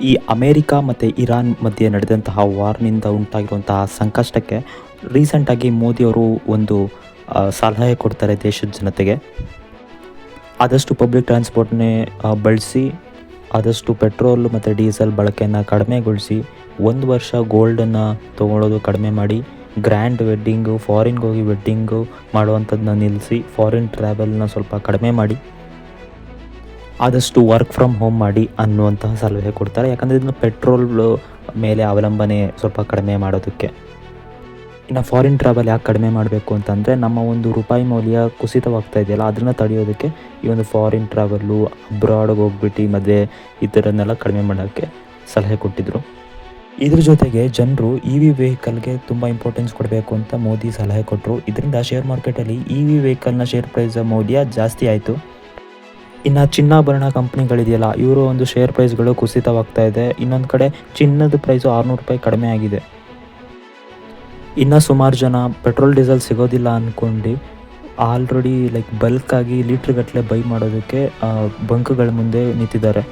ಈ ಅಮೇರಿಕಾ ಮತ್ತು ಇರಾನ್ ಮಧ್ಯೆ ನಡೆದಂತಹ ವಾರ್ನಿಂದ ಉಂಟಾಗಿರುವಂತಹ ಸಂಕಷ್ಟಕ್ಕೆ ರೀಸೆಂಟಾಗಿ ಮೋದಿಯವರು ಒಂದು ಸಲಹೆ ಕೊಡ್ತಾರೆ ದೇಶದ ಜನತೆಗೆ. ಆದಷ್ಟು ಪಬ್ಲಿಕ್ ಟ್ರಾನ್ಸ್ಪೋರ್ಟ್ನೇ ಬಳಸಿ, ಆದಷ್ಟು ಪೆಟ್ರೋಲ್ ಮತ್ತು ಡೀಸೆಲ್ ಬಳಕೆಯನ್ನು ಕಡಿಮೆಗೊಳಿಸಿ, 1 ವರ್ಷ ಗೋಲ್ಡನ್ನು ತೊಗೊಳೋದು ಕಡಿಮೆ ಮಾಡಿ, ಗ್ರ್ಯಾಂಡ್ ವೆಡ್ಡಿಂಗು, ಫಾರಿನ್ಗೆ ಹೋಗಿ ವೆಡ್ಡಿಂಗು ಮಾಡುವಂಥದ್ದನ್ನ ನಿಲ್ಲಿಸಿ, ಫಾರಿನ್ ಟ್ರಾವೆಲ್ನ ಸ್ವಲ್ಪ ಕಡಿಮೆ ಮಾಡಿ, ಆದಷ್ಟು ವರ್ಕ್ ಫ್ರಮ್ ಹೋಮ್ ಮಾಡಿ ಅನ್ನುವಂತಹ ಸಲಹೆ ಕೊಡ್ತಾರೆ. ಯಾಕಂದರೆ ಇದನ್ನು ಪೆಟ್ರೋಲ್ ಮೇಲೆ ಅವಲಂಬನೆ ಸ್ವಲ್ಪ ಕಡಿಮೆ ಮಾಡೋದಕ್ಕೆ. ಇನ್ನು ಫಾರಿನ್ ಟ್ರಾವೆಲ್ ಯಾಕೆ ಕಡಿಮೆ ಮಾಡಬೇಕು ಅಂತಂದರೆ, ನಮ್ಮ ಒಂದು ರೂಪಾಯಿ ಮೌಲ್ಯ ಕುಸಿತವಾಗ್ತಾ ಇದೆಯಲ್ಲ, ಅದನ್ನು ತಡೆಯೋದಕ್ಕೆ ಈ ಒಂದು ಫಾರಿನ್ ಟ್ರಾವೆಲ್ಲು, ಅಬ್ರಾಡ್ಗೆ ಹೋಗ್ಬಿಟ್ಟು ಮದುವೆ ಈ ಥರನ್ನೆಲ್ಲ ಕಡಿಮೆ ಮಾಡೋಕ್ಕೆ ಸಲಹೆ ಕೊಟ್ಟಿದ್ದರು. ಇದ್ರ ಜೊತೆಗೆ ಜನರು EV ವೆಹಿಕಲ್ಗೆ ತುಂಬ ಇಂಪಾರ್ಟೆನ್ಸ್ ಕೊಡಬೇಕು ಅಂತ ಮೋದಿ ಸಲಹೆ ಕೊಟ್ಟರು. ಇದರಿಂದ ಶೇರ್ ಮಾರ್ಕೆಟಲ್ಲಿ EV ವೆಹಿಕಲ್ನ ಶೇರ್ ಪ್ರೈಸ್ ಮೌಲ್ಯ ಜಾಸ್ತಿ ಆಯಿತು. ಇನ್ನು ಚಿನ್ನಾಭರಣ ಕಂಪ್ನಿಗಳಿದೆಯಲ್ಲ, ಇವರು ಒಂದು ಶೇರ್ ಪ್ರೈಸ್ಗಳು ಕುಸಿತವಾಗ್ತಾ ಇದೆ. ಇನ್ನೊಂದು ಕಡೆ ಚಿನ್ನದ ಪ್ರೈಸು ₹600 ಕಡಿಮೆ ಆಗಿದೆ. ಇನ್ನು ಸುಮಾರು ಜನ ಪೆಟ್ರೋಲ್ ಡೀಸೆಲ್ ಸಿಗೋದಿಲ್ಲ ಅಂದ್ಕೊಂಡು ಆಲ್ರೆಡಿ ಬಲ್ಕಾಗಿ ಲೀಟ್ರ್ಗಟ್ಟಲೆ ಬೈ ಮಾಡೋದಕ್ಕೆ ಬಂಕ್ಗಳ ಮುಂದೆ ನಿಂತಿದ್ದಾರೆ.